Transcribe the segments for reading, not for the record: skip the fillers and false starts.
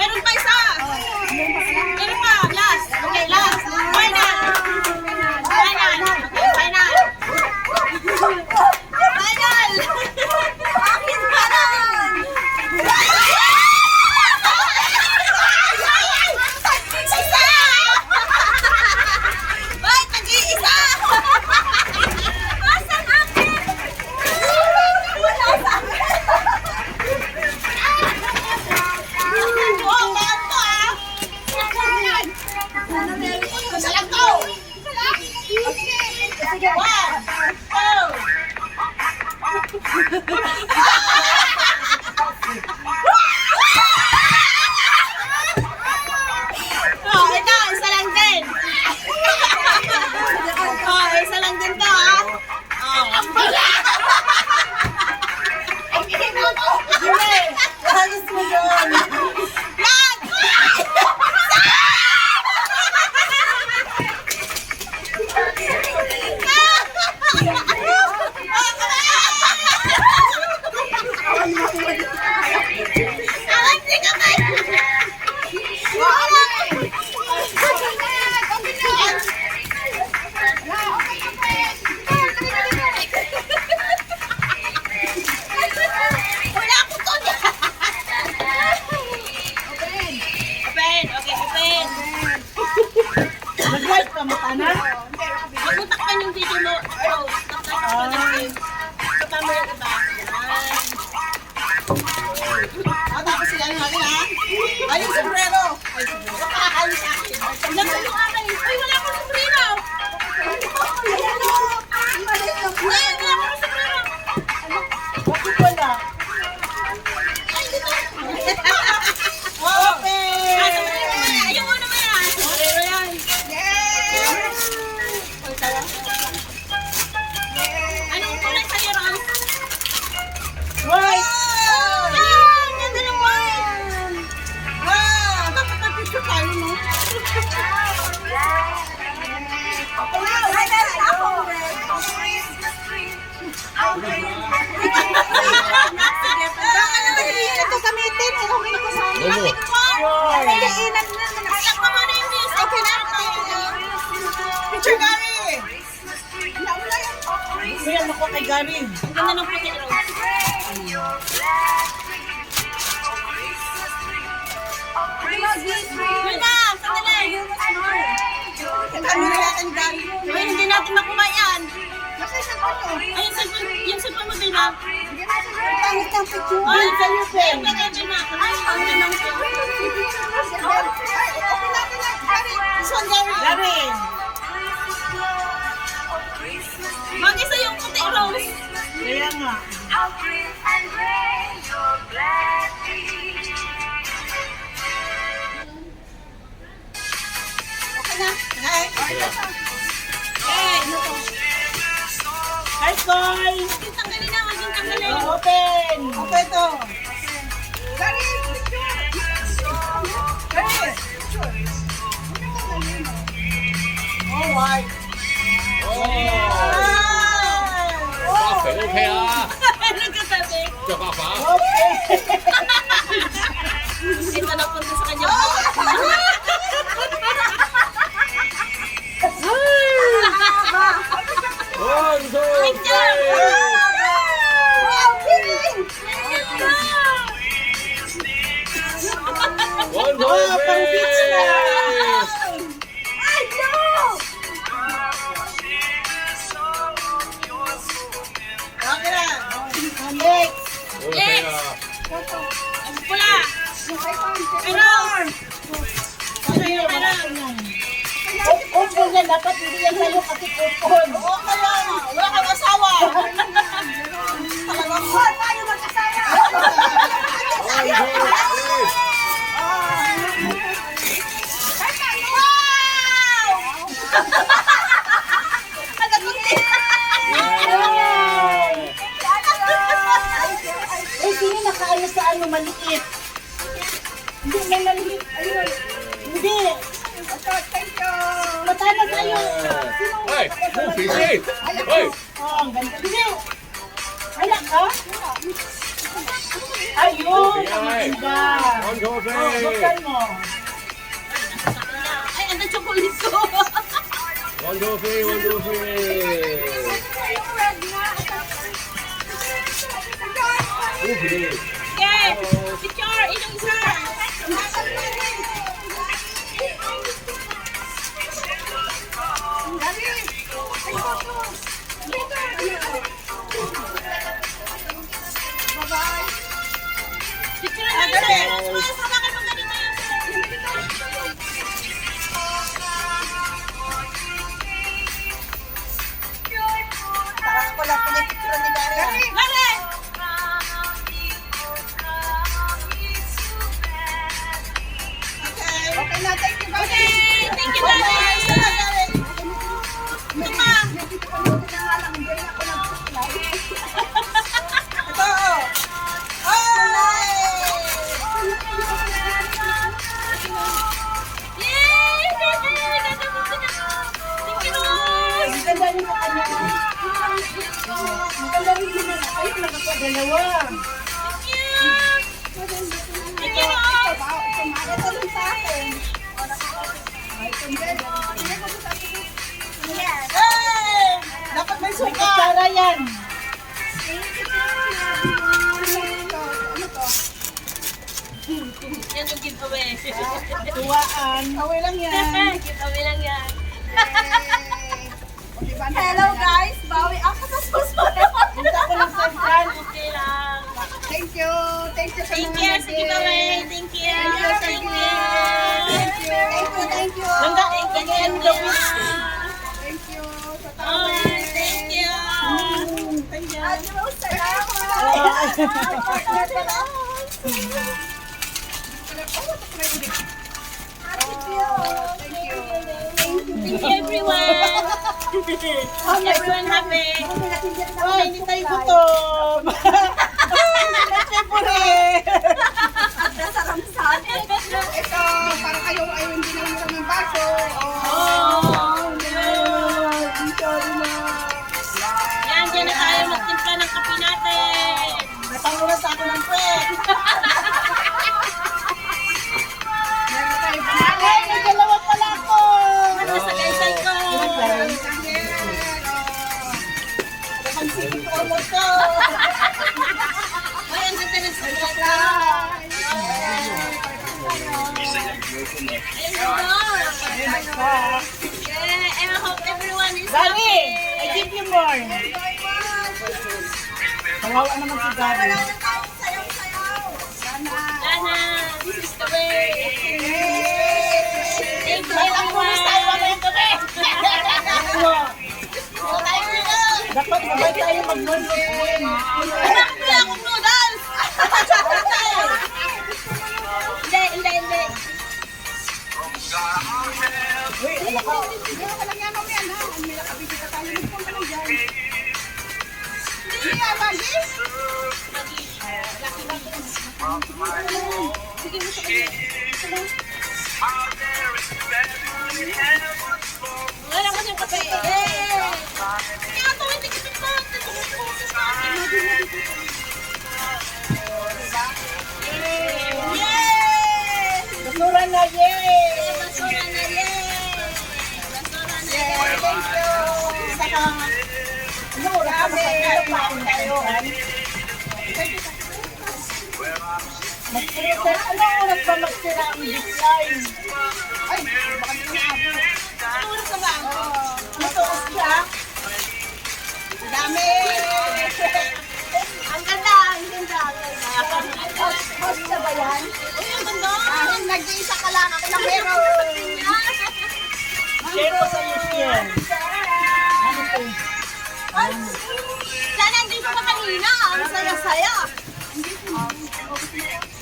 Meron pa isa! Meron pa! Last! Okay, last! Final! Final! Okay, final! Final! Akin pa lang! Isa! Ay, tag-iisa! Asan akin? Wala sa akin! Magutakpan yung video mo. Tapos mo yung iba. Tapos sila natin ha. Ay, yung sombrero. Ay, nakakali sa akin. Nagsan yung akin. Ay, wala akong sombrero. Ayan o. Wala akong sombrero. Bakit wala? Ay, dito. Open! Ayaw mo naman yan. Sombrero yan. Anong kulay sa'yo, Ron? White! Yan! Ganda ng white! Wow! Dapat nag-picture tayo, no? Baka naman hindi ito gamitin. Okay na ko sa amin. Bakit po? Kailangan na naman. Anak mo muna yung music. Okay na. Picture Gary! Siya mo ko kay Gary. Ang ganda ng puti, Rose. Yun na! Sandali! Ang camera natin, Gary. Ay, hindi natin makuha yan. Ay, yung cellphone mo, Bina. Pangit ng picture. Ay, sa'yo, Ben. Ay, pangit ng picture. This one, Gary. Mag-isa yung puti, Rose. Kaya nga. Okay na. Hi. Hi, Koy. Yung tanggalin na. Huwag yung tanggalin. Open. Open to. Gary. Gary. Oh, white. OK 啊， Nagkatabi. 叫爸爸。 Ito na punta sa kanya. One, two, Picture! Wow, kidding! one, two, three. Ay, no! Okay na. Next. Yes. Ang pula. Meron. Meron. Kupon yan, dapat hindi yan sa'yo kasi kupon. Oo, kaya nga. Wala kang asawa. Talagang mahal tayo magkasaya. Wow! Nagaguti. Eh, sino nakaayos sa ano, maliit? Hindi, may maliit. Ayun. Hindi. Thank you. Matana sa'yo. Hey, move, easy. Hey. Oh, ang ganda. Hindi. Wala ka? Ayun, ang ganda. One, two, Oh, three. buksan mo. Ay, ano chocolate ko? One, two, three. One, two, three. Move, easy. Okay, picture, ilang isa. Picture na isa. Sama kayo mag ganito yun. Parang ako lang pinipicture ni Gary. Gary! Okay na, thank you, Gary. Okay, thank you, Gary. Ito pa. Ito, oh. Yay! Ganda mo sila. Thank you, Lord. Ang ganda rin sa kanya. Ang ganda rin din ang ayun, nagpapadalawa. Thank you. Thank you, Lord. Ito rin sa akin. Hey! Dapat may May suka. kutsara yan. Yan yung giveaway. Tuwaan. Giveaway lang yan. Giveaway lang yan. Hello guys! Bawi ako sa susunod. Punta ko lang sa San. Okay lang. Thank you. Thank you sa Thank mga you sa nag- giveaway. Thank you. Thank you. Thank you. Thank you. Hanggang Thank you. again, Thank the you. wish. Thank you. Sa Oh, tawag. thank you. Thank you. Adios, salamat. Thank you. Thank you everyone. Everyone happy. Ay, hindi tayo gutom. Siyempre. Ito, para kayo ay hindi na lang ng baso. Oh, yan, dyan na tayo magtimpla ng kape natin. Napangunas ako ng kwek. Meron tayo Ay, pangalan. may dalawa pala ako. Basta sa kaysay ko. Napansin ko mo to. Ay, ang ganda ng sulat. Ayun, ganda. Yeah, and I hope everyone is Gary, I happy. give you more. Kawawa naman si Gary. Dana, this is the way. Thank you, Ay, ang pulis tayo everyone. mamaya gabi. Dapat sabay tayo mag-noodles din. Anak ko lang akong noodles. Hindi. Uy, ano ka? Meron ka lang yan mamaya na. May nakabibita tayo. Nagpunta ka lang dyan. Hindi nga, Magis. Sige mo sa kanya. Wala ko siyang kape. Yay! Kaya ito, hindi kita pa. Yay! Basura na, yay! Basura na, yay! Basura na, yay! Thank you. Saka, ano, wala ka makakalapain tayo. Mag-sira, ano oras ba mag-sira ang design? Ay, baka hindi na ako. Ano oras na ba? Matuos siya. Dami! Ang ganda, ang ganda. kaya.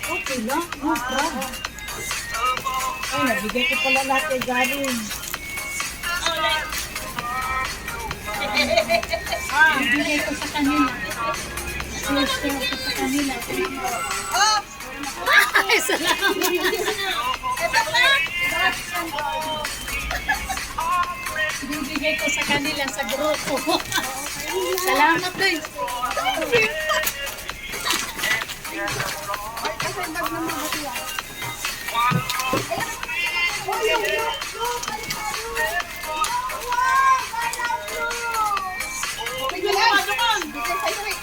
Okay lang. No problem. Ay, nabigay ko pala lahat kay Galing. Nabigay ko sa kanila. Sister ko sa kanila. Oh! Ay, salamat. Ito pa! Bibigay ko sa kanila sa grupo. Salamat din. Bigyan mo, Jumon! Bigyan sa'yo rin.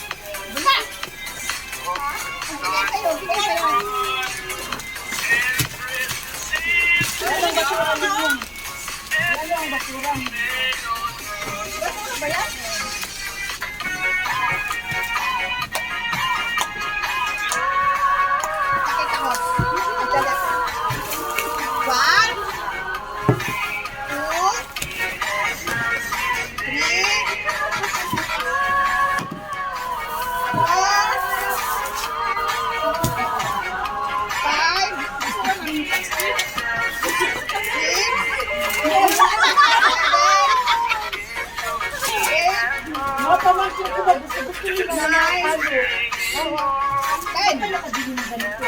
Bula! Bigyan sa'yo, bigyan sa'yo. Ano ang basurang mo? Ano ang basurang? Basura ba yan? Pakita ko. Adjust. 1, 2, 3, 4, 5, 6, 7, 8, Mga pamangkin ko ba? Gusto nila na nakakalo. 10. Nakabili ng ganito.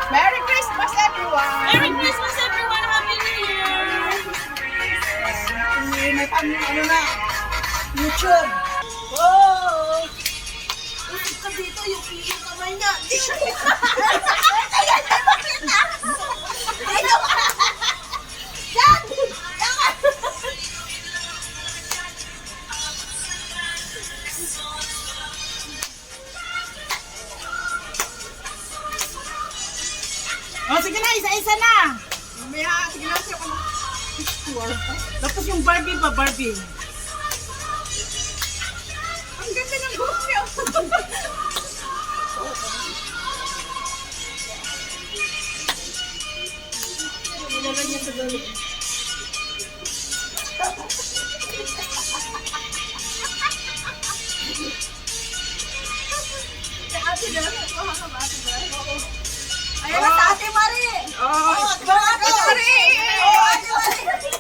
Merry Christmas, everyone! Merry Christmas, everyone! Happy New Year! May pang ano na, YouTube. Oh! Isip ka dito, yung kamay niya. Di siya kita. Kaya na makita. Dito ka. Yan! Yan! Oh, sige na, isa-isa na. Mamaya, sige lang siya ko na. Tapos yung Barbie pa, Barbie. Ang ganda ng buhok niya. Nilagay niya sa gawin. Si Ate Bel, kuha ka ba, Ate Bel? Oo. Ayan na sa Ate Marie. Oh, Ate Marie. Ate Marie.